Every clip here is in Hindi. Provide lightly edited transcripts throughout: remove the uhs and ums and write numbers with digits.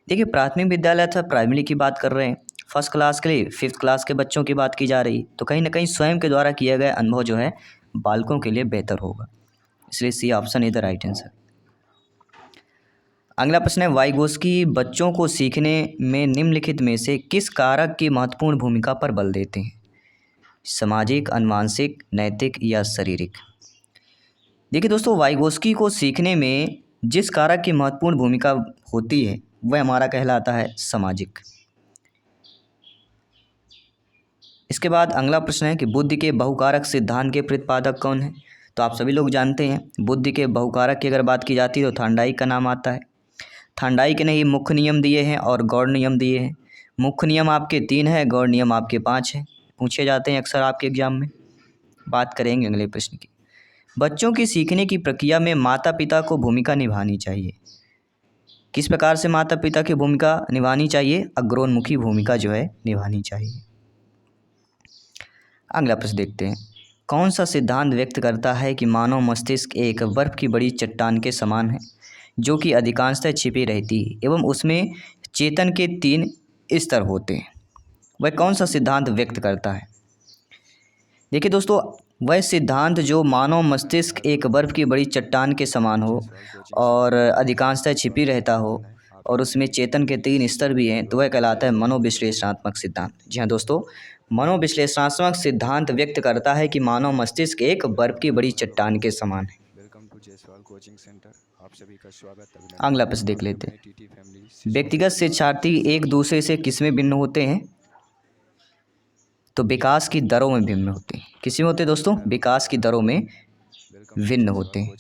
देखिए प्राथमिक विद्यालय अथवा प्राइमरी की बात कर रहे हैं, फर्स्ट क्लास के लिए फिफ्थ क्लास के बच्चों की बात की जा रही, तो कहीं ना कहीं स्वयं के द्वारा किया गया अनुभव जो है बालकों के लिए बेहतर होगा। इसलिए C option is the right answer. अगला प्रश्न है, वाइगोस्की बच्चों को सीखने में निम्नलिखित में से किस कारक की महत्वपूर्ण भूमिका पर बल देते हैं? सामाजिक, अनुवांशिक, नैतिक या शारीरिक? देखिए दोस्तों, वाइगोस्की को सीखने में जिस कारक की महत्वपूर्ण भूमिका होती है वह हमारा कहलाता है सामाजिक। इसके बाद अगला प्रश्न है कि बुद्धि के बहुकारक सिद्धांत के प्रतिपादक कौन है? तो आप सभी लोग जानते हैं, बुद्धि के बहुकारक की अगर बात की जाती है तो थांडाइक का नाम आता है। थांडाइक ने ही मुख्य नियम दिए हैं और गौड़ नियम दिए हैं। मुख्य नियम आपके 3 है, गौड़ नियम आपके 5 है। पूछे जाते हैं अक्सर आपके एग्जाम में। बात करेंगे अगले प्रश्न की। बच्चों की सीखने की प्रक्रिया में माता पिता को भूमिका निभानी चाहिए। किस प्रकार से माता पिता की भूमिका निभानी चाहिए? अग्रोन्मुखी भूमिका जो है निभानी चाहिए। अगला प्रश्न देखते हैं, कौन सा सिद्धांत व्यक्त करता है कि मानव मस्तिष्क एक बर्फ की बड़ी चट्टान के समान है जो कि अधिकांशतः छिपी रहती है एवं उसमें चेतन के 3 स्तर होते हैं? वह कौन सा सिद्धांत व्यक्त करता है? देखिए दोस्तों, वह सिद्धांत जो मानव मस्तिष्क एक बर्फ की बड़ी चट्टान के समान हो और अधिकांशतः छिपी रहता हो और उसमें चेतन के 3 स्तर भी हैं, तो वह कहलाता है मनोविश्लेषणात्मक सिद्धांत। जी हाँ दोस्तों, मनोविश्लेषणात्मक सिद्धांत व्यक्त करता है कि मानव मस्तिष्क एक बर्फ की बड़ी चट्टान के समान है। Welcome to Jaiswal coaching centre. आप सभी का स्वागत है। अगला प्रश्न देख लेते हैं, व्यक्तिगत शिक्षार्थी एक दूसरे से किसमें भिन्न होते हैं? तो विकास की दरों में भिन्न होते हैं। किसमें होते हैं दोस्तों? विकास की दरों में भिन्न होते हैं।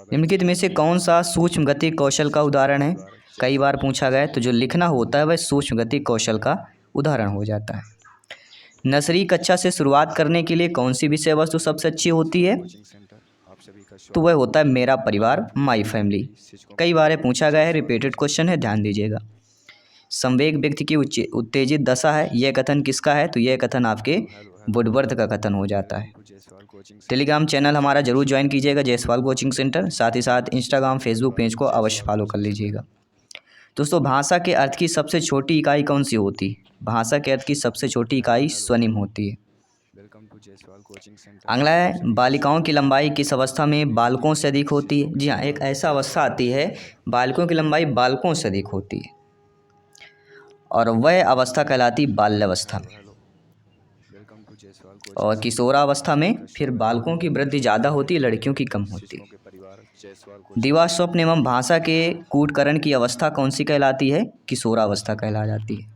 निम्नलिखित में से कौन सा सूक्ष्म गति कौशल का उदाहरण है? कई बार पूछा गया है, तो जो लिखना होता है वह सूक्ष्म गति कौशल का उदाहरण हो जाता है। नर्सरी कक्षा से शुरुआत करने के लिए कौन सी विषय वस्तु सबसे अच्छी होती है? तो वह होता है मेरा परिवार, माई फैमिली। कई बार पूछा गया है, रिपीटेड क्वेश्चन है, ध्यान दीजिएगा। संवेग व्यक्ति की उत्तेजित दशा है, यह कथन किसका है? तो यह कथन आपके वुडवर्थ का कथन हो जाता है। टेलीग्राम चैनल हमारा जरूर ज्वाइन कीजिएगा, जयसवाल कोचिंग सेंटर। साथ ही साथ इंस्टाग्राम फेसबुक पेज को अवश्य फॉलो कर लीजिएगा। दोस्तों, भाषा के अर्थ की सबसे छोटी इकाई कौन सी होती है? भाषा के अर्थ की सबसे छोटी इकाई स्वनिम होती है। अगला है, बालिकाओं की लंबाई किस अवस्था में बालकों से अधिक होती है? जी हाँ, एक ऐसा अवस्था आती है बालकों की लंबाई बालकों से अधिक होती है और वह अवस्था कहलाती बाल्यावस्था में। और किशोरावस्था में फिर बालकों की वृद्धि ज़्यादा होती है, लड़कियों की कम होती है। दिवा, स्वप्न एवं भाषा के कूटकरण की अवस्था कौन सी कहलाती है? किशोरावस्था कहला जाती है।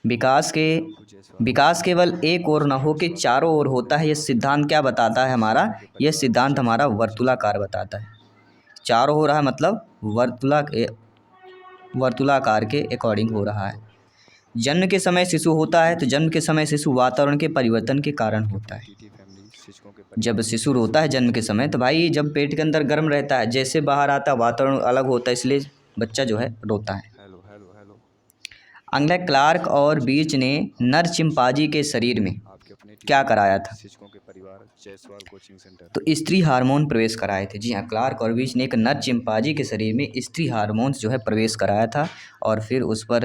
विकास केवल एक ओर न हो के चारों ओर होता है, यह सिद्धांत क्या बताता है हमारा? यह सिद्धांत हमारा वर्तुलाकार बताता है। चारों हो रहा है मतलब वर्तुलाकार के अकॉर्डिंग हो रहा है। जन्म के समय शिशु होता है, तो जन्म के समय शिशु वातावरण के परिवर्तन के कारण होता है। जब शिशु रोता है जन्म के समय, तो भाई जब पेट के अंदर गर्म रहता है, जैसे बाहर आता है वातावरण अलग होता है, इसलिए बच्चा जो है रोता है। अगला, क्लार्क और बीच ने नर चिंपांजी के शरीर में क्या कराया था? तो स्त्री हार्मोन प्रवेश कराए थे। जी हाँ, क्लार्क और बीच ने एक नर चिंपांजी के शरीर में स्त्री हार्मोन्स जो है प्रवेश कराया था और फिर उस पर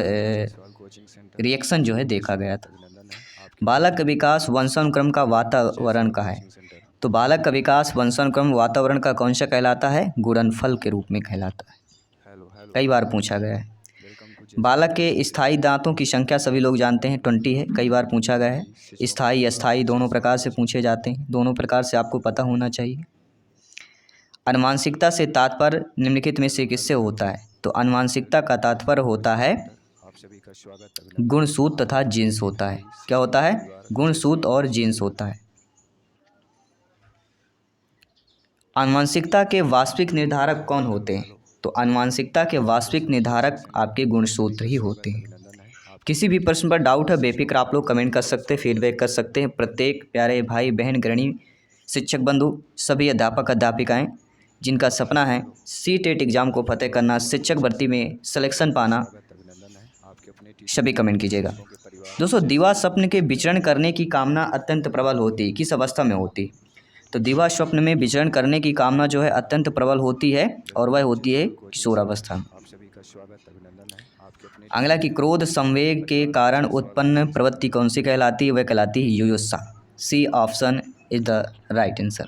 रिएक्शन जो है देखा गया था। बालक का विकास वंशानुक्रम का वातावरण का है, तो बालक का विकास वंशानुक्रम वातावरण का कौन सा कहलाता है? गुणनफल के रूप में कहलाता है। कई बार पूछा गया है। बालक के स्थायी दांतों की संख्या सभी लोग जानते हैं 20 है। कई बार पूछा गया है। स्थायी अस्थायी दोनों प्रकार से पूछे जाते हैं, दोनों प्रकार से आपको पता होना चाहिए। अनुवांशिकता से तात्पर्य निम्नलिखित में से किससे होता है? तो अनुवांशिकता का तात्पर्य होता है गुणसूत्र तथा जीन्स होता है। क्या होता है? गुणसूत्र और जीन्स होता है। आनुवंशिकता के वास्तविक निर्धारक कौन होते हैं? तो आनुवंशिकता के वास्तविक निर्धारक आपके गुणसूत्र ही होते हैं। किसी भी प्रश्न पर डाउट है बेफिक्र आप लोग कमेंट कर सकते हैं, फीडबैक कर सकते हैं। प्रत्येक प्यारे भाई बहन गृहिणी शिक्षक बंधु सभी अध्यापक अध्यापिकाएं जिनका सपना है सीटेट एग्ज़ाम को फतेह करना, शिक्षक भर्ती में सिलेक्शन पाना, सभी कमेंट कीजिएगा। दोस्तों, दिवा स्वप्न के विचरण करने की कामना अत्यंत प्रबल होती है, किस अवस्था में होती? तो दिवा स्वप्न में विचरण करने की कामना जो है अत्यंत प्रबल होती है और वह होती है किशोरावस्था में। आप सभी का स्वागत अभिनंदन है आपके अपने अगला कि क्रोध संवेग के कारण उत्पन्न प्रवृत्ति कौन सी कहलाती है? वह कहलाती है युयुत्सा। C option is the right answer.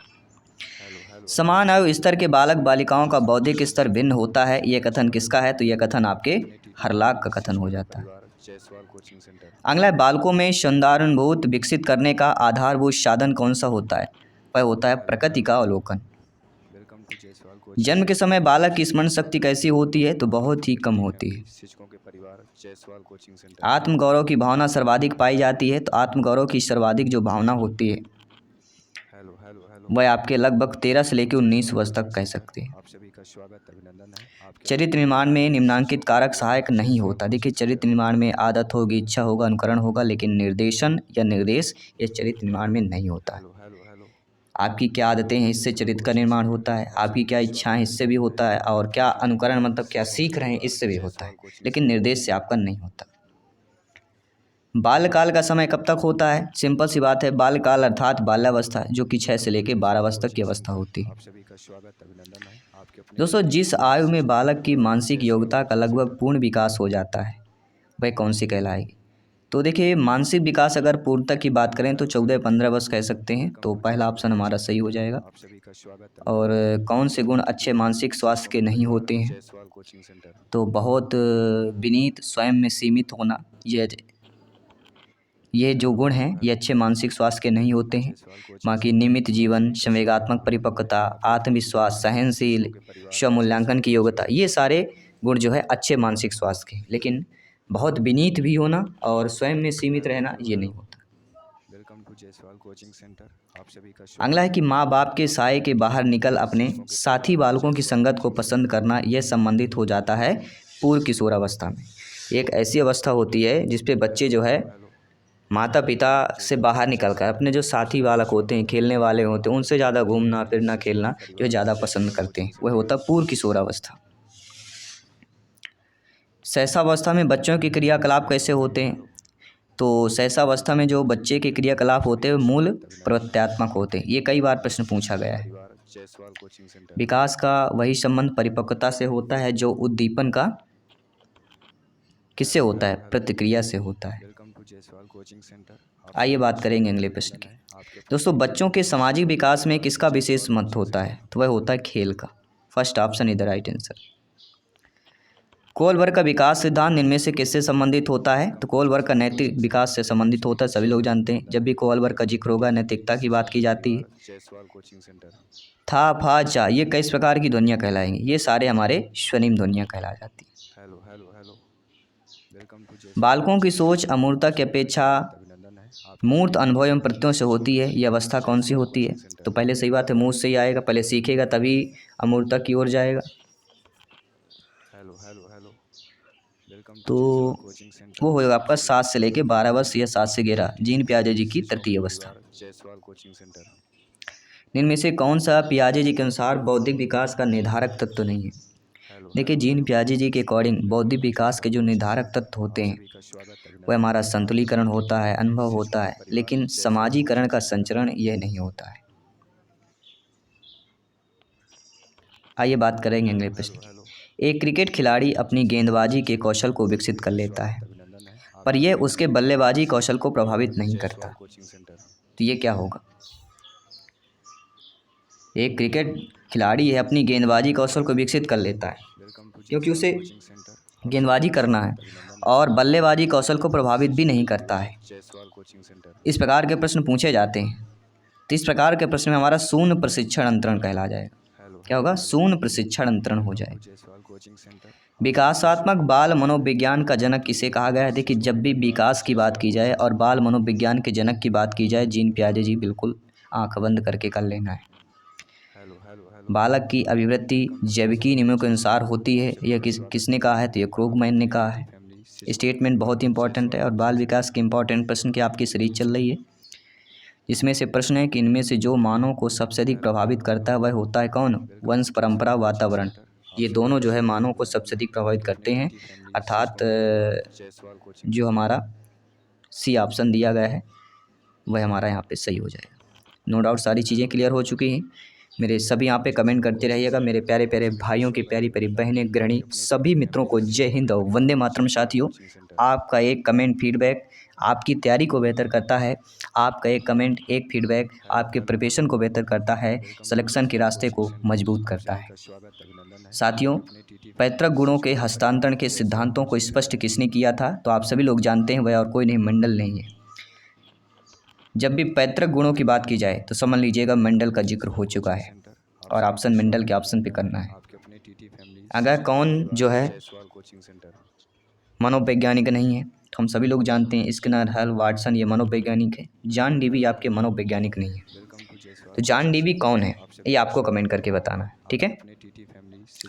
समान आयु स्तर के बालक बालिकाओं का बौद्धिक स्तर भिन्न होता है, यह कथन किसका है? तो यह कथन आपके हरलाख का कथन हो जाता है। जयसवाल कोचिंग सेंटर अगला है बालकों में सौंदर्यानुभूत विकसित करने का आधारभूत साधन कौन सा होता है? वह होता है प्रकृति का अवलोकन। वेलकम टू जयसवाल कोचिंग जन्म के समय बालक की स्मरण शक्ति कैसी होती है? तो बहुत ही कम होती है। शिक्षकों के परिवार जयसवाल कोचिंग सेंटर आत्मगौरव की भावना सर्वाधिक पाई जाती है, तो आत्मगौरव की सर्वाधिक जो भावना होती है हेलो हेलो हेलो वह आपके लगभग 13 से लेकर 19 वर्ष तक कह सकते हैं। आप सभी का स्वागत अभिनंदन है आपके चरित्र निर्माण में निम्नांकित कारक सहायक नहीं होता। देखिए चरित्र निर्माण में आदत होगी, इच्छा होगा, अनुकरण होगा, लेकिन निर्देशन या निर्देश ये चरित्र निर्माण में नहीं होता है। हेलो हेलो हेलो आपकी क्या आदतें हैं इससे चरित्र का निर्माण होता है, आपकी क्या इच्छाएं इससे भी होता है, और क्या अनुकरण मतलब क्या सीख रहे हैं इससे भी होता है, लेकिन निर्देश से आपका नहीं होता। बाल्यकाल का समय कब तक होता है? सिंपल सी बात है, बाल्यकाल अर्थात बाल्यावस्था जो कि 6 से लेकर 12 वर्ष तक की अवस्था होती है। आप सभी का स्वागत अभिनंदन है आपके अपने दोस्तों जिस आयु में बालक की मानसिक योग्यता का लगभग पूर्ण विकास हो जाता है वह कौन सी कहलाएगी? तो देखिए मानसिक विकास अगर पूर्णता की बात करें तो 14-15 वर्ष कह सकते हैं, तो पहला ऑप्शन हमारा सही हो जाएगा। आप सभी का स्वागत और कौन से गुण अच्छे मानसिक स्वास्थ्य के नहीं होते हैं? जयसवाल कोचिंग सेंटर तो बहुत विनीत, स्वयं में सीमित होना, ये जो गुण हैं ये अच्छे मानसिक स्वास्थ्य के नहीं होते हैं। बाकी नियमित जीवन, संवेगात्मक परिपक्वता, आत्मविश्वास, सहनशील, स्वमूल्यांकन की योग्यता, ये सारे गुण जो है अच्छे मानसिक स्वास्थ्य के हैं। लेकिन बहुत विनीत भी होना और स्वयं में सीमित रहना ये नहीं होता। Welcome to Jaiswal coaching centre आप सभी का अगला है कि माँ बाप के साये के बाहर निकल अपने साथी बालकों की संगत को पसंद करना, यह संबंधित हो जाता है पूर्व किशोरावस्था में। एक ऐसी अवस्था होती है जिसपे बच्चे जो है माता पिता से बाहर निकल कर अपने जो साथी बालक होते हैं, खेलने वाले होते हैं, उनसे ज़्यादा घूमना फिरना खेलना जो ज़्यादा पसंद करते हैं, वह होता पूर्व किशोरावस्था। सहसावस्था में बच्चों के क्रियाकलाप कैसे होते हैं? तो सहसावस्था में जो बच्चे के क्रियाकलाप होते हैं मूल प्रवृत्त्यात्मक होते हैं। ये कई बार प्रश्न पूछा गया है। परिवार जयसवाल कोचिंग सेंटर विकास का वही संबंध परिपक्वता से होता है जो उद्दीपन का किससे होता है? प्रतिक्रिया से होता है। Welcome to Jaiswal coaching centre आइए बात करेंगे अगले प्रश्न की। दोस्तों बच्चों के सामाजिक विकास में किसका विशेष महत्व होता है? तो वह होता है खेल का। First option is the right answer. Kohlberg का विकास सिद्धांत इनमें से किससे संबंधित होता है? तो कोलबर्ग का नैतिक विकास से संबंधित होता है, सभी लोग जानते हैं। जब भी कोलबर्ग का जिक्र होगा नैतिकता की बात की जाती है। जयसवाल कोचिंग सेंटर था, फा, चा, ये किस प्रकार की ध्वनियाँ कहलाएंगी? ये सारे हमारे स्वनिम ध्वनियाँ कहला जाती हैं। Hello hello hello welcome to बालकों की सोच अमूर्तता की अपेक्षा अभिनंदन है आप मूर्त अनुभव एवं प्रत्ययों से होती है। ये अवस्था कौन सी होती है? तो पहले सही बात है, मुँह से ही आएगा, पहले सीखेगा तभी अमूर्तता की ओर जाएगा। Hello hello hello welcome to तो कोचिंग सेंटर वो होगा आपका 7 से लेके 12 वर्ष या 7 से 11, जीन पियाजे जी की तृतीय अवस्था। जयसवाल कोचिंग सेंटर इनमें से कौन सा पियाजे जी के अनुसार बौद्धिक विकास का निर्धारक तत्व नहीं है? हेलो देखिए जीन पियाजे जी के अकॉर्डिंग बौद्धिक विकास के जो निर्धारक तत्व होते हैं सभी का स्वागत वह हमारा संतुलीकरण होता है, अनुभव होता है, लेकिन समाजीकरण का संचरण यह नहीं होता है। आइए बात करेंगे अगले प्रश्न की। एक क्रिकेट खिलाड़ी अपनी गेंदबाजी के कौशल को विकसित कर लेता है, अभिनंदन है पर यह उसके बल्लेबाजी कौशल को प्रभावित नहीं करता। कोचिंग सेंटर तो ये क्या होगा? एक क्रिकेट खिलाड़ी है अपनी गेंदबाजी कौशल को विकसित कर लेता है वेलकम टू क्योंकि उसे कोचिंग सेंटर गेंदबाजी करना है और बल्लेबाजी कौशल को प्रभावित भी नहीं करता है। जयसवाल कोचिंग सेंटर इस प्रकार के प्रश्न पूछे जाते हैं, तो इस प्रकार के प्रश्न में हमारा शून्य प्रशिक्षण अंतरण कहला जाएगा। हेलो क्या होगा? शून्य प्रशिक्षण अंतरण हो जाएगा। जयसवाल कोचिंग सेंटर विकासात्मक बाल मनोविज्ञान का जनक किसे कहा गया है? देखिए जब भी विकास की बात की जाए और बाल मनोविज्ञान के जनक की बात की जाए, जीन पियाजे जी बिल्कुल आंख बंद करके कर लेना है। हेलो हेलो हेलो बालक की अभिवृत्ति जैविकी नियमों के अनुसार होती है। यह किसने कहा है? तो ये क्रूगमैन ने कहा है। स्टेटमेंट बहुत इंपॉर्टेंट है और बाल विकास के इंपॉर्टेंट प्रश्न की आपकी सीरीज चल रही है। इसमें से प्रश्न है कि इनमें से जो मानव को सबसे अधिक प्रभावित करता है वह होता है कौन? वंश, परंपरा, वातावरण। ये दोनों जो है मानव को सबसे अधिक प्रभावित करते हैं, अर्थात जयसवाल कोचिंग जो हमारा सी ऑप्शन दिया गया है वह हमारा यहाँ पे सही हो जाएगा। नो डाउट सारी चीज़ें क्लियर हो चुकी हैं। मेरे सभी यहाँ पे कमेंट करते रहिएगा। मेरे प्यारे प्यारे भाइयों के, प्यारी प्यारी बहनें, गृहिणी सभी मित्रों को जय हिंद और वंदे मातरम। साथियों, आपका एक कमेंट फीडबैक आपकी तैयारी को बेहतर करता है। आपका एक कमेंट, एक फीडबैक आपके प्रिपरेशन को बेहतर करता है, सिलेक्शन के रास्ते को मजबूत करता है। साथियों, पैतृक गुणों के हस्तांतरण के सिद्धांतों को स्पष्ट किसने किया था? तो आप सभी लोग जानते हैं, वह और कोई नहीं, मंडल नहीं है। जब भी पैतृक गुणों की बात की जाए तो समझ लीजिएगा मंडल का जिक्र हो चुका है और ऑप्शन मंडल के ऑप्शन पे करना है। अगर कौन जो है मनोवैज्ञानिक नहीं है तो हम सभी लोग जानते हैं स्किनर, हल, वाटसन ये मनोवैज्ञानिक है। जॉन डीवी आपके मनोवैज्ञानिक नहीं है। तो जॉन डीवी कौन है ये आपको कमेंट करके बताना है, ठीक है।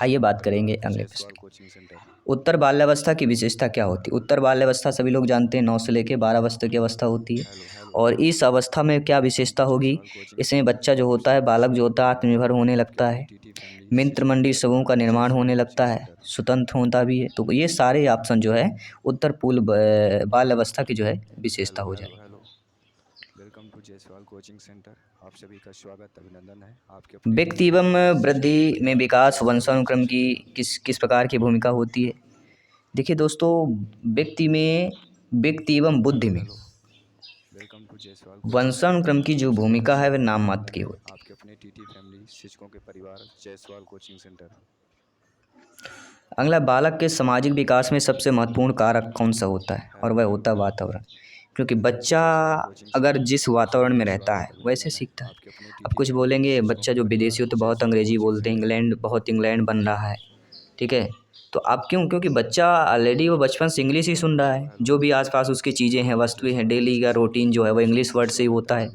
आइए बात करेंगे अगले प्रश्न की। उत्तर बाल्यावस्था की विशेषता क्या होती है? उत्तर बाल्यावस्था सभी लोग जानते हैं 9 से लेकर 12 वर्ष तक की अवस्था होती है। और इस अवस्था में क्या विशेषता होगी? इसमें बच्चा जो होता है, बालक जो होता है, आत्मनिर्भर होने लगता है, मित्र मंडली समूह का निर्माण होने लगता है, स्वतंत्र होता भी है। तो ये सारे ऑप्शन जो है उत्तर पूर्व बाल अवस्था की जो है विशेषता हो जाएगी। Welcome to Jaiswal coaching centre. आप सभी का स्वागत, अभिनंदन है। आपके व्यक्ति एवं वृद्धि में विकास वंशानुक्रम की किस प्रकार की भूमिका होती है? देखिए दोस्तों, व्यक्ति एवं बुद्धि में वेलकम टू जयसवाल वंशानुक्रम की जो भूमिका है वह नाम मात्र की होती है। आपके अपने टीटी फैमिली शिक्षकों के परिवार जयसवाल कोचिंग सेंटर। अगला, बालक के सामाजिक विकास में सबसे महत्वपूर्ण कारक कौन सा होता है? और वह होता है वातावरण। क्योंकि बच्चा अगर जिस वातावरण में रहता है वैसे सीखता है। अब कुछ बोलेंगे बच्चा जो विदेशी हो तो बहुत अंग्रेजी बोलते हैं, इंग्लैंड बन रहा है, ठीक है। तो आप क्यों? क्योंकि बच्चा ऑलरेडी वो बचपन से इंग्लिश ही सुन रहा है। जो भी आसपास उसकी चीज़ें हैं, वस्तुएं हैं, डेली का रूटीन जो है वो इंग्लिश वर्ड से ही होता है,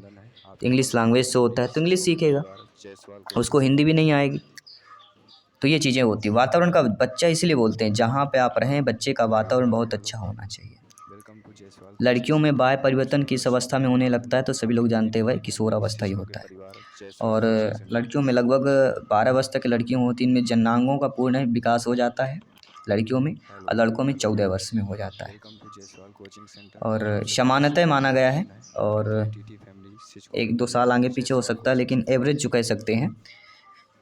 इंग्लिश लैंग्वेज से होता है, तो इंग्लिश सीखेगा, उसको हिंदी भी नहीं आएगी। तो ये चीज़ें होती हैं। वातावरण का बच्चा इसलिए बोलते हैं जहाँ पे आप रहें बच्चे का वातावरण बहुत अच्छा होना चाहिए। लड़कियों में बाह्य परिवर्तन किस अवस्था में होने लगता है? तो सभी लोग जानते हैं वह किशोर अवस्था ही होता है। और लड़कियों में लगभग 12 वर्ष तक की लड़कियों होती हैं, इनमें जनांगों का पूर्ण विकास हो जाता है लड़कियों में, और लड़कों में 14 वर्ष में हो जाता है। और समानतः माना गया है, और 1-2 साल आगे पीछे हो सकता है, लेकिन एवरेज जो कह सकते हैं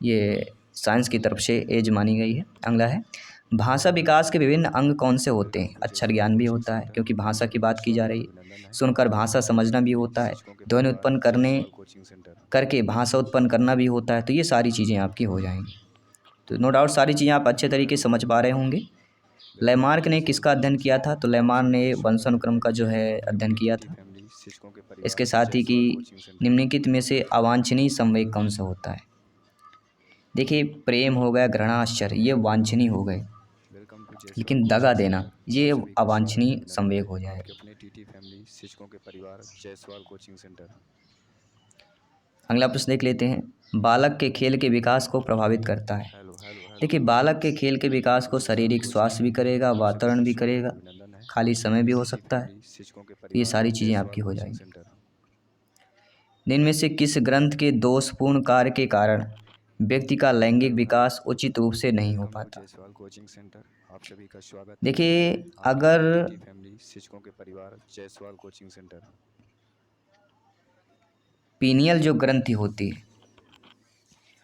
ये साइंस की तरफ से एज मानी गई है। अगला है, भाषा विकास के विभिन्न अंग कौन से होते हैं? अक्षर ज्ञान भी होता है, क्योंकि भाषा की बात की जा रही है। सुनकर भाषा समझना भी होता है, ध्वनि उत्पन्न करके भाषा उत्पन्न करना भी होता है। तो ये सारी चीज़ें आपकी हो जाएंगी। तो नो डाउट सारी चीज़ें आप अच्छे तरीके से समझ पा रहे होंगे। लैमार्क ने किसका अध्ययन किया था? तो लैमार्क ने वंशानुक्रम का जो है अध्ययन किया था। इसके साथ ही कि निम्नलिखित में से अवांछनीय संवेग कौन सा होता है? देखिए, प्रेम हो गया, घृणा, आश्चर्य, ये वांछनीय हो गए, लेकिन दगा देना ये अवांछनीय संवेग हो जाएगा। अगला प्रश्न देख लेते हैं, बालक के खेल के विकास को प्रभावित करता है। देखिए, बालक के खेल के विकास को शारीरिक स्वास्थ्य भी करेगा, वातावरण भी करेगा, खाली समय भी हो सकता है। तो ये सारी चीज़ें आपकी हो जाएंगी। निम्न में से किस ग्रंथ के दोषपूर्ण कार्य के कारण व्यक्ति का लैंगिक विकास उचित रूप से नहीं हो पाता? देखिए, अगर पीनियल जो ग्रंथि होती है,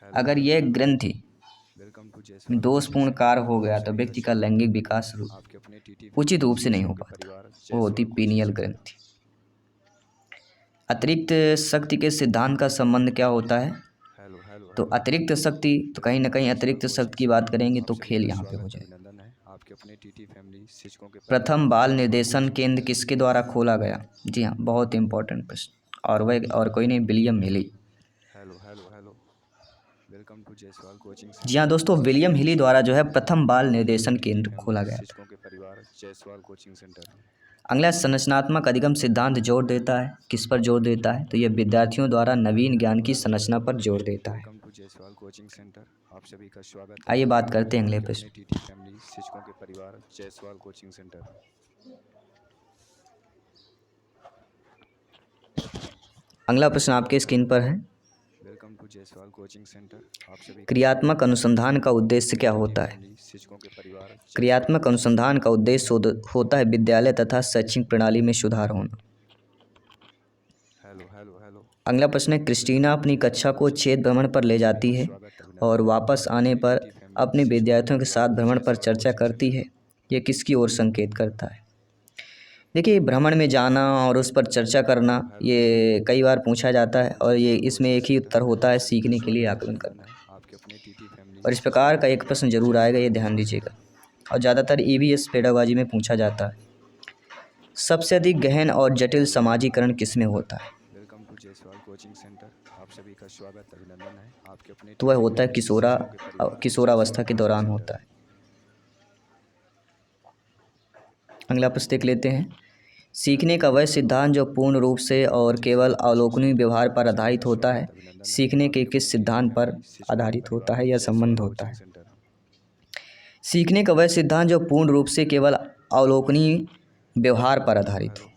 अगर यह ग्रंथि में दोषपूर्ण कार्य हो गया तो व्यक्ति का लैंगिक विकास उचित रूप से नहीं हो पाता, वो होती पीनियल ग्रंथि। अतिरिक्त शक्ति के सिद्धांत का संबंध क्या होता है? तो अतिरिक्त शक्ति, तो कहीं ना कहीं अतिरिक्त शक्ति की बात करेंगे तो खेल यहाँ पे हो जाएगा। प्रथम बाल निर्देशन केंद्र किसके द्वारा खोला गया? जी हाँ, बहुत इंपॉर्टेंट प्रश्न, और वह और कोई नहीं, विलियम हिली। जी हाँ दोस्तों, विलियम हिली द्वारा जो है प्रथम बाल निर्देशन केंद्र खोला गया था। अगला, संरचनात्मक अधिगम सिद्धांत जोर देता है, किस पर जोर देता है? तो यह विद्यार्थियों द्वारा नवीन ज्ञान की संरचना पर जोर देता है। आइए बात करते हैं अगले प्रश्न। अगला प्रश्न आपके स्क्रीन पर है, क्रियात्मक अनुसंधान का उद्देश्य क्या होता है? क्रियात्मक अनुसंधान का उद्देश्य होता है विद्यालय तथा शैक्षिक प्रणाली में सुधार होना। अगला प्रश्न है, क्रिस्टीना अपनी कक्षा को क्षेत्र भ्रमण पर ले जाती है और वापस आने पर अपने विद्यार्थियों के साथ भ्रमण पर चर्चा करती है। यह किसकी ओर संकेत करता है? देखिए, भ्रमण में जाना और उस पर चर्चा करना ये कई बार पूछा जाता है और ये इसमें एक ही उत्तर होता है, सीखने के लिए आकलन करना। आपके अपने टीटी फैमिली और इस प्रकार का एक प्रश्न जरूर आएगा, ये ध्यान दीजिएगा, और ज़्यादातर ईवीएस पेडागोजी में पूछा जाता है। सबसे अधिक गहन और जटिल समाजीकरण किसमें होता है? Welcome to Jaiswal coaching centre. आप सभी का स्वागत अभिनंदन है। आपके अपने तो वह होता है किशोरावस्था के दौरान होता है। अगला प्रश्न देख लेते हैं, सीखने का वह सिद्धांत जो पूर्ण रूप से और केवल अवलोकनीय व्यवहार पर आधारित होता है, सीखने के किस सिद्धांत पर आधारित होता है या संबंध होता है? सीखने का वह सिद्धांत जो पूर्ण रूप से केवल अवलोकनीय व्यवहार पर आधारित हो।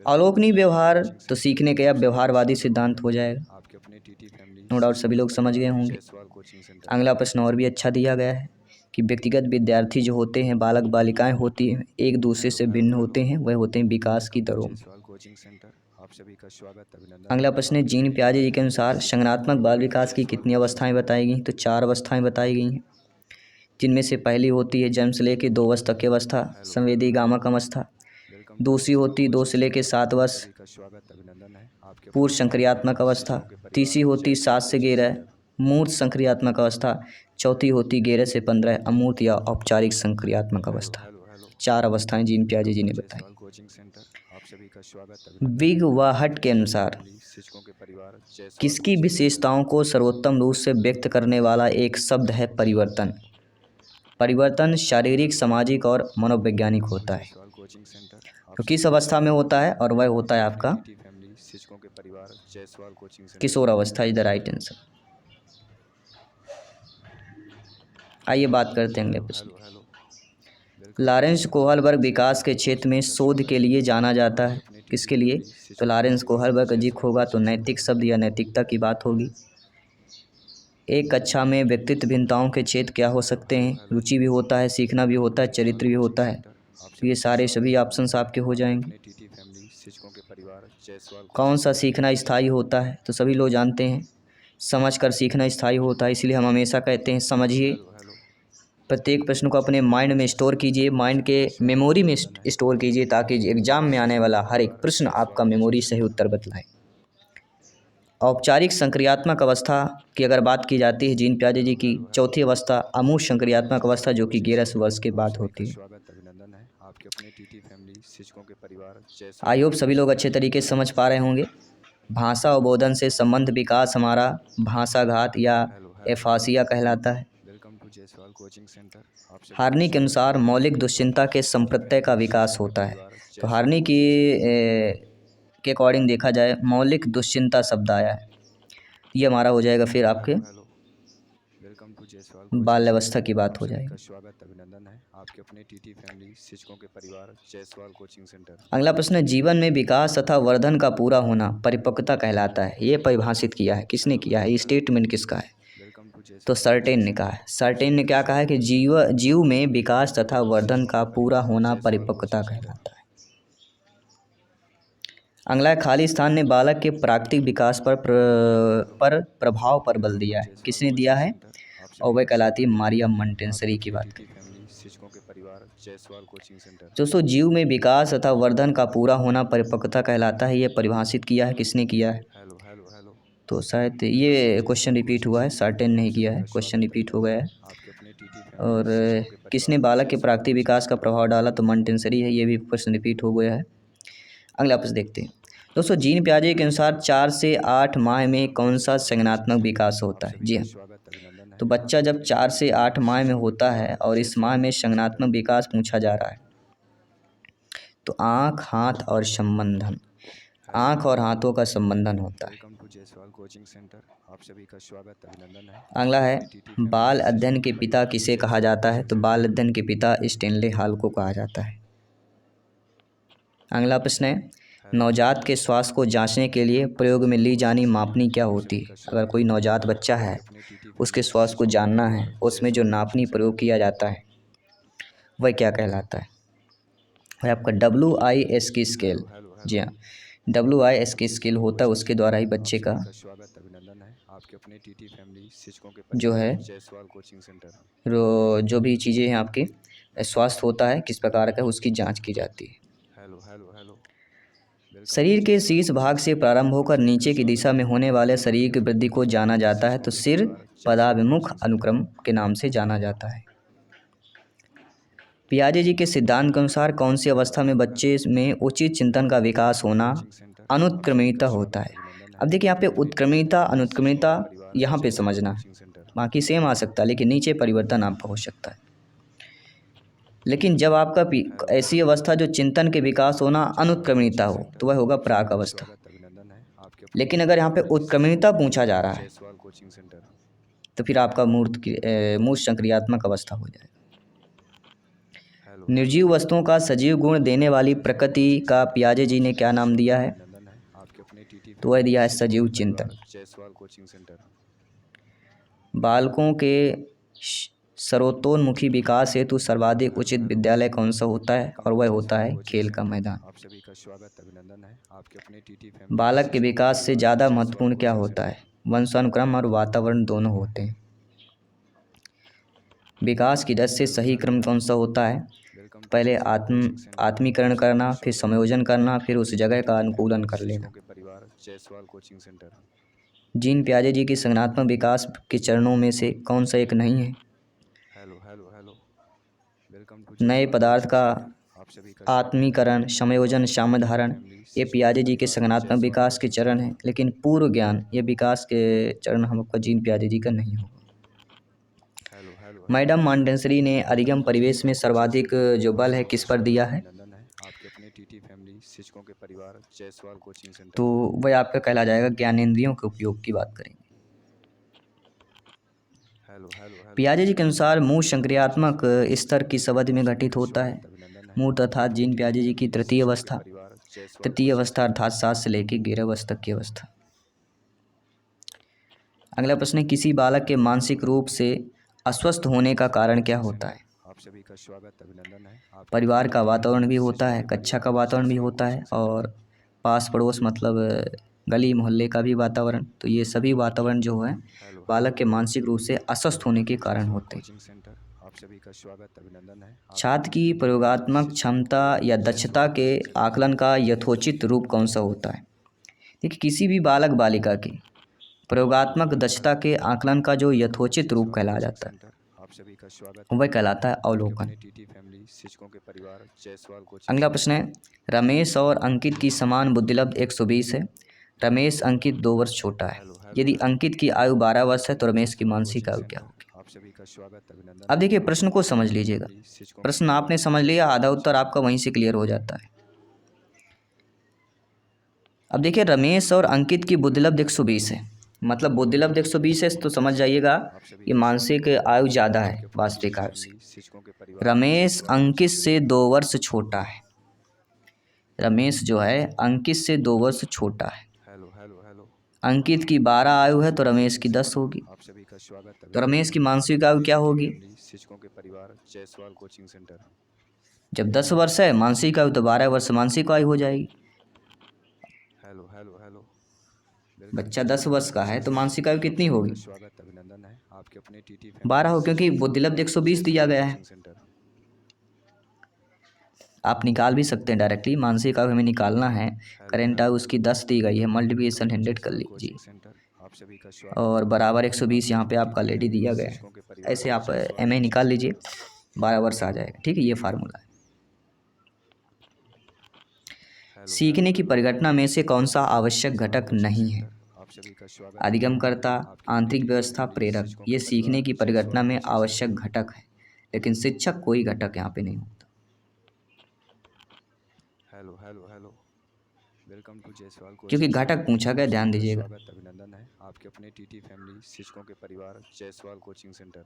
अवलोकनीय व्यवहार तो सीखने का या व्यवहारवादी सिद्धांत हो जाएगा। आपके अपने टीटी फैमिली नो डाउट सभी लोग समझ गए होंगे। Jaiswal coaching centre. अगला प्रश्न और भी अच्छा दिया गया है कि व्यक्तिगत विद्यार्थी जो होते हैं, बालक बालिकाएं होती हैं, एक दूसरे से भिन्न होते हैं, वह होते हैं विकास की दरों में। Jaiswal coaching centre. आप सभी का स्वागत अभिनंदन। अगला प्रश्न है, जीन पियाजे जी के अनुसार संज्ञानात्मक बाल विकास की कितनी अवस्थाएं बताई गई? तो 4 अवस्थाएं बताई गई हैं, जिनमें से पहली होती है जन्म से लेकर 2 वर्ष तक की अवस्था, संवेदी गामक अवस्था। दूसरी होती 2 से लेकर 7 वर्ष, का स्वागत अभिनंदन है। आपके पूर्व संक्रियात्मक अवस्था। तीसरी होती 7 से 11 मूर्त संक्रियात्मक अवस्था। चौथी होती 11 से 15 अमूर्त या औपचारिक संक्रियात्मक अवस्था। 4 अवस्थाएं जीन पियाजे जी ने बताई। Coaching centre. आप सभी का स्वागत बिग वाहट के अनुसार शिक्षकों के परिवार किसकी विशेषताओं को सर्वोत्तम रूप से व्यक्त करने वाला एक शब्द है परिवर्तन? परिवर्तन शारीरिक, सामाजिक और मनोवैज्ञानिक होता है। Coaching centre. तो किस अवस्था में होता है? और वह होता है आपका फैमिली शिक्षकों के परिवार जयसवाल कोचिंग सेंटर। किशोर अवस्था इज द राइट आंसर। आइए बात करते हैं अगले प्रश्न की। लॉरेंस कोहलबर्ग विकास के क्षेत्र में शोध के लिए जाना जाता है, किसके लिए? तो लॉरेंस कोहलबर्ग अजीब होगा तो नैतिक शब्द या नैतिकता की बात होगी। एक कक्षा में व्यक्तित्व भिन्नताओं के क्षेत्र क्या हो सकते हैं? रुचि भी होता है, सीखना भी होता है, चरित्र भी होता है। तो ये सारे सभी ऑप्शंस आपके हो जाएंगे। कौन सा सीखना स्थायी होता है? तो सभी लोग जानते हैं, समझ कर सीखना स्थायी होता है, इसलिए हम हमेशा कहते हैं समझिए। प्रत्येक प्रश्न को अपने माइंड में स्टोर कीजिए, माइंड के मेमोरी में स्टोर कीजिए, ताकि एग्जाम में आने वाला हर एक प्रश्न आपका मेमोरी सही उत्तर बतलाए। औपचारिक संक्रियात्मक अवस्था की अगर बात की जाती है जीन पियाजे जी की, चौथी अवस्था अमूर्त संक्रियात्मक अवस्था जो कि 11 वर्ष के बाद होती है। आई होप सभी लोग अच्छे तरीके से समझ पा रहे होंगे। भाषा अवबोधन से संबंध विकास हमारा भाषाघात या एफासिया कहलाता है। हार्नी के अनुसार मौलिक दुश्चिंता के संप्रत्यय का विकास होता है। तो हार्नी की के अकॉर्डिंग देखा जाए, मौलिक दुश्चिंता शब्द आया है, ये हमारा हो जाएगा फिर आपके बाल्यावस्था की बात हो जाएगी। स्वागत अभिनंदन है। आपके अपने टीटी फैमिली शिक्षकों के परिवार जयसवाल कोचिंग सेंटर। अगला प्रश्न है, जीवन में विकास तथा वर्धन का पूरा होना परिपक्वता कहलाता है। ये परिभाषित किया है, किसने किया है? ये स्टेटमेंट किसका है? तो सर्टेन ने कहा है। सर्टेन ने क्या कहा है कि जीव में विकास तथा वर्धन का पूरा होना परिपक्वता कहलाता है। अगला खाली स्थान ने बालक के प्राकृतिक विकास पर प्रभाव पर बल दिया है, किसने दिया है? और वह कहलाती है मारिया मोंटेसरी की बात करें। दोस्तों, जीव में विकास तथा वर्धन का पूरा होना परिपक्वता कहलाता है, ये परिभाषित किया है, किसने किया है? तो शायद ये क्वेश्चन रिपीट हुआ है, सर्टेन नहीं किया है, क्वेश्चन रिपीट हो गया है। और किसने बालक के प्राकृतिक विकास का प्रभाव डाला? तो मोंटेसरी है, ये भी क्वेश्चन रिपीट हो गया है। अगला प्रश्न देखते हैं। दोस्तों, जीन पियाजे के अनुसार 4 से 8 माह में कौन सा संज्ञानात्मक विकास होता है? जी हाँ, तो बच्चा जब 4 से 8 माह में होता है और इस माह में संज्ञानात्मक विकास पूछा जा रहा है, तो आँख, हाथ और संबंधन, आँख और हाथों का संबंधन होता है। अगला है, बाल अध्ययन के पिता किसे कहा जाता है? तो बाल अध्ययन के पिता स्टेनले हॉल को कहा जाता है। अगला प्रश्न है, नवजात के स्वास्थ्य को जांचने के लिए प्रयोग में ली जानी मापनी क्या होती है? अगर कोई नवजात बच्चा है, उसके स्वास्थ्य को जानना है, उसमें जो नापनी प्रयोग किया जाता है वह क्या कहलाता है? वह आपका WIS की स्केल। जी हाँ, WIS की स्किल होता है उसके द्वारा ही बच्चे का स्वागत अभिनंदन है आपके अपने टीटी फैमिली शिक्षकों के जो है जायसवाल कोचिंग सेंटर। जो भी चीज़ें हैं आपके स्वास्थ्य होता है किस प्रकार का उसकी जांच की जाती है। Hello hello hello. शरीर के शीर्ष भाग से प्रारंभ होकर नीचे की दिशा में होने वाले शरीर की वृद्धि को जाना जाता है तो सिर पदाभिमुख अनुक्रम के नाम से जाना जाता है। पियाजे जी के सिद्धांत के अनुसार कौन सी अवस्था में बच्चे में उचित चिंतन का विकास होना अनुत्क्रमणीयता होता है। अब देखिए यहाँ पे उत्क्रमणीयता अनुत्क्रमणीयता यहाँ पे समझना है, बाकी सेम आ सकता है लेकिन नीचे परिवर्तन आपका हो सकता है। लेकिन जब आपका ऐसी अवस्था जो चिंतन के विकास होना अनुत्क्रमणीयता हो तो वह होगा प्राक अवस्था। लेकिन अगर यहाँ पे उत्क्रमणीयता पूछा जा रहा है तो फिर आपका मूर्त संक्रियात्मक अवस्था हो जाएगा। निर्जीव वस्तुओं का सजीव गुण देने वाली प्रकृति का पियाजे जी ने क्या नाम दिया है, तो वह दिया है सजीव चिंतन। बालकों के सर्वतोन्मुखी विकास हेतु सर्वाधिक उचित विद्यालय कौन सा होता है, और वह होता है खेल का मैदान। आप सभी का स्वागत अभिनंदन है आपके अपने टीटी फैमिली बालक के विकास से ज़्यादा महत्वपूर्ण क्या होता है, वंशानुक्रम और वातावरण दोनों होते हैं। विकास की दशा से सही क्रम कौन सा होता है, पहले आत्मीकरण करना, फिर संयोजन करना, फिर उस जगह का अनुकूलन कर लेना। जीन पियाजे जी की संज्ञानात्मक विकास के चरणों में से कौन सा एक नहीं है। नए पदार्थ का आत्मीकरण, संयोजन, सामधारण ये पियाजे जी के संज्ञानात्मक विकास के चरण हैं, लेकिन पूर्व ज्ञान ये विकास के चरण हमको जीन पियाजे जी का नहीं होगा। मैडम मॉन्टेसरी ने अधिगम परिवेश में सर्वाधिक जो बल है किस पर दिया है, तो वह आपका कहला जाएगा ज्ञानेंद्रियों के उपयोग की बात करेंगे। पियाजे जी के अनुसार मूर्त संक्रियात्मक स्तर किस अवधि में घटित होता है। मूर्त अर्थात जीन पियाजे जी की तृतीय अवस्था अर्थात 7 से लेकर 11 वर्ष तक की अवस्था। अगला प्रश्न है, किसी बालक के मानसिक रूप से अस्वस्थ होने का कारण क्या होता है। आप सभी का स्वागत अभिनंदन है। परिवार का वातावरण भी होता है, कक्षा का वातावरण भी होता है, और पास पड़ोस मतलब गली मोहल्ले का भी वातावरण। तो ये सभी वातावरण जो है बालक के मानसिक रूप से अस्वस्थ होने के कारण होते हैं। आप सभी का स्वागत अभिनंदन है। छात्र की प्रयोगात्मक क्षमता या दक्षता के आकलन का यथोचित रूप कौन सा होता है। देखिए किसी भी बालक बालिका की प्रयोगात्मक दक्षता के आकलन का जो यथोचित रूप कहलाया जाता है वह कहलाता है अवलोकन। अगला प्रश्न है, रमेश और अंकित की समान बुद्धिलब्ध 120 है। रमेश अंकित 2 वर्ष छोटा है। यदि अंकित की आयु 12 वर्ष है तो रमेश की मानसिक आयु क्या होगी। अब देखिए प्रश्न को समझ लीजिएगा, प्रश्न आपने समझ लिया, आधा उत्तर आपका वहीं से क्लियर हो जाता है। अब देखिए रमेश और अंकित की बुद्धिलब्ध 120 है, मतलब बुद्धिलब्ध 120 है तो समझ जाइएगा ये मानसिक आयु ज़्यादा है वास्तविक आयु से। रमेश अंकित से 2 वर्ष छोटा है। रमेश जो है अंकित से 2 वर्ष छोटा है। अंकित की 12 आयु है तो रमेश की 10 होगी। तो रमेश की मानसिक आयु क्या होगी, जब 10 वर्ष है मानसिक आयु तो 12 वर्ष मानसिक आयु हो जाएगी। बच्चा 10 वर्ष का है तो मानसिक आयु कितनी होगी, 12 हो, क्योंकि बुद्धिलब्ध 120 दिया गया है। आप निकाल भी सकते हैं डायरेक्टली, मानसिक आयु हमें निकालना है, करेंट आयु उसकी 10 दी गई है, मल्टीप्लिकेशन 100 कर लीजिए और बराबर 120 यहाँ पे आपका ऑलरेडी दिया गया है। ऐसे आप MA निकाल लीजिए, 12 वर्ष आ जाएगा। ठीक है, ये फार्मूला है। सीखने की परिघटना में से कौन सा आवश्यक घटक नहीं है। अधिगमकर्ता, आंतरिक व्यवस्था, प्रेरक, ये सीखने की परिघटना में आवश्यक घटक है, लेकिन शिक्षक कोई घटक यहाँ पे नहीं होता। क्योंकि घटक पूछा गया, ध्यान दीजिएगा। अभिनंदन है आपके अपने टीटी फैमिली शिक्षकों के परिवार जायसवाल कोचिंग सेंटर।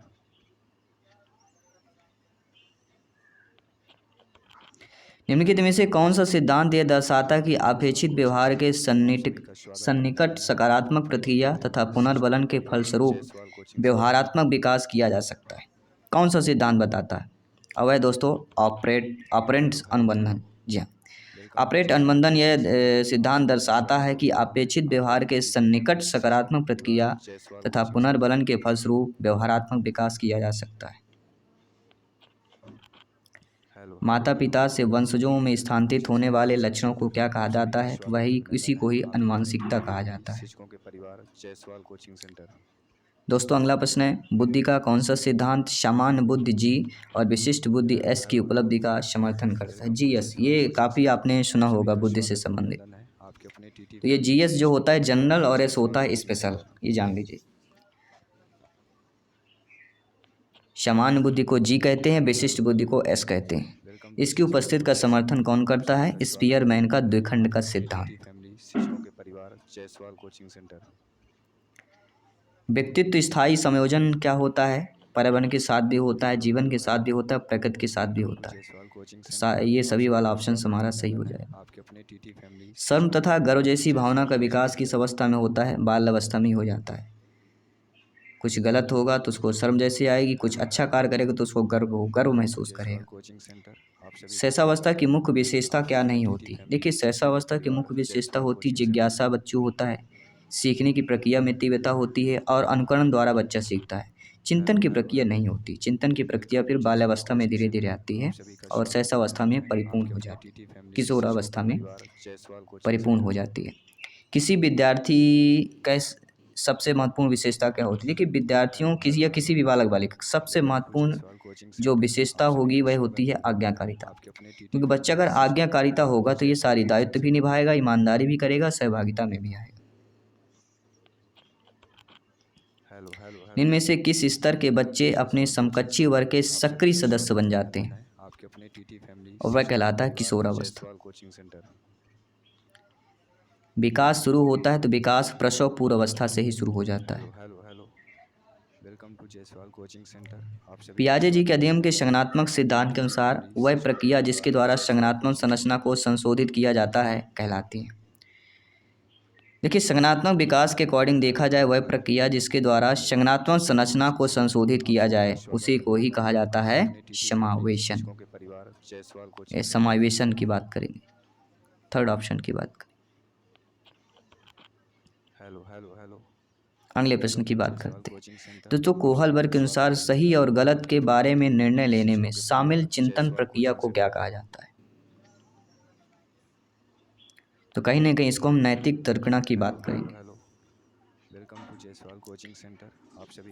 निम्नलिखित में से कौन सा सिद्धांत यह दर्शाता है कि अपेक्षित व्यवहार के सन्निकट सकारात्मक प्रतिक्रिया तथा पुनर्बलन के फलस्वरूप व्यवहारात्मक विकास किया जा सकता है। कौन सा सिद्धांत बताता है। अब है दोस्तों ऑपरेंट अनुबंधन। जी हाँ, ऑपरेट अनुबंधन यह सिद्धांत दर्शाता है कि अपेक्षित व्यवहार के सन्निकट सकारात्मक प्रतिक्रिया तथा पुनर्बलन के फलस्वरूप व्यवहारात्मक विकास किया जा सकता है। हेलो माता पिता से वंशजों में स्थानांतरित होने वाले लक्षणों को क्या कहा जाता है? वही इसी को ही अनुवांशिकता कहा जाता है। शिक्षकों के परिवार जायसवाल कोचिंग सेंटर। दोस्तों अगला प्रश्न है, बुद्धि का कौन सा सिद्धांत सामान्य बुद्धि जी और विशिष्ट बुद्धि एस की उपलब्धि का समर्थन करता है? जी एस, ये काफ़ी आपने सुना होगा बुद्धि से संबंधित। आपके अपने टीटी तो ये जी एस जो होता है जनरल और एस होता है स्पेशल, ये जान लीजिए। सामान्य बुद्धि को जी कहते हैं, विशिष्ट बुद्धि को एस कहते हैं। इसकी उपस्थिति का समर्थन कौन करता है? स्पीयरमैन का द्विखंड का सिद्धांत। फैमिली शिक्षकों के परिवार जायसवाल कोचिंग सेंटर। व्यक्तित्व स्थायी संयोजन क्या होता है? पर्यावरण के साथ भी होता है, जीवन के साथ भी होता है, प्रकृति के साथ भी होता है। जायसवाल कोचिंग ये सभी वाला ऑप्शन हमारा सही हो जाएगा। आपके अपने टीटी फैमिली शर्म तथा गर्व जैसी भावना का विकास किस अवस्था में होता है? बाल अवस्था में ही हो जाता है। कुछ गलत होगा तो उसको शर्म जैसी आएगी, कुछ अच्छा कार्य करेगा तो उसको गर्व महसूस करेगा। कोचिंग सेंटर आप सभी शैशवावस्था की मुख्य विशेषता क्या नहीं होती? देखिए शैशवावस्था की मुख्य विशेषता होती जिज्ञासा बच्चों होता है, सीखने की प्रक्रिया में तीव्रता होती है और अनुकरण द्वारा बच्चा सीखता है। चिंतन की प्रक्रिया नहीं होती। चिंतन की प्रक्रिया फिर बाल्यावस्था में धीरे धीरे आती है और शैशवावस्था में परिपूर्ण हो जाती है, किशोरावस्था में परिपूर्ण हो जाती है। किसी विद्यार्थी का सबसे महत्वपूर्ण विशेषता क्या होती है? देखिए विद्यार्थियों किसी या किसी भी बालक बालिका की सबसे महत्वपूर्ण जो विशेषता होगी वह होती है आज्ञाकारिता। क्योंकि बच्चा अगर आज्ञाकारिता होगा तो ये सारी दायित्व भी निभाएगा, ईमानदारी भी करेगा, सहभागिता में भी आएगा। इनमें से किस स्तर के बच्चे अपने समकक्षी वर्ग के सक्रिय सदस्य बन जाते हैं? और वह कहलाता है किशोरावस्था। विकास शुरू होता है तो विकास प्रसव पूर्व अवस्था से ही शुरू हो जाता है। Welcome to Jaiswal coaching centre. आप सभी पियाजे जी के अध्ययन के संज्ञानात्मक सिद्धांत के अनुसार वह प्रक्रिया जिसके द्वारा संज्ञानात्मक संरचना को संशोधित किया जाता है कहलाती है। देखिए संज्ञानात्मक विकास के अकॉर्डिंग देखा जाए वह प्रक्रिया जिसके द्वारा संज्ञानात्मक संरचना को संशोधित किया जाए उसी को ही कहा जाता है समावेशन। ये समावेशन की बात करेंगे, थर्ड ऑप्शन की बात करें। अगले प्रश्न की बात करते हैं। दोस्तों कोहलबर्ग के अनुसार सही और गलत के बारे में निर्णय लेने में शामिल चिंतन प्रक्रिया को क्या कहा जाता है? तो कहीं ना कहीं इसको हम नैतिक तर्कणा की बात करेंगे।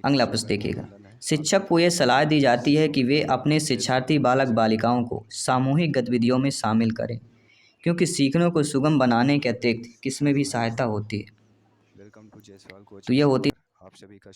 अगला प्रश्न देखिएगा, शिक्षक को यह सलाह दी जाती है कि वे अपने शिक्षार्थी बालक बालिकाओं को सामूहिक गतिविधियों में शामिल करें क्योंकि सीखने को सुगम बनाने के अतिरिक्त किसमें भी सहायता होती है। तो यह होती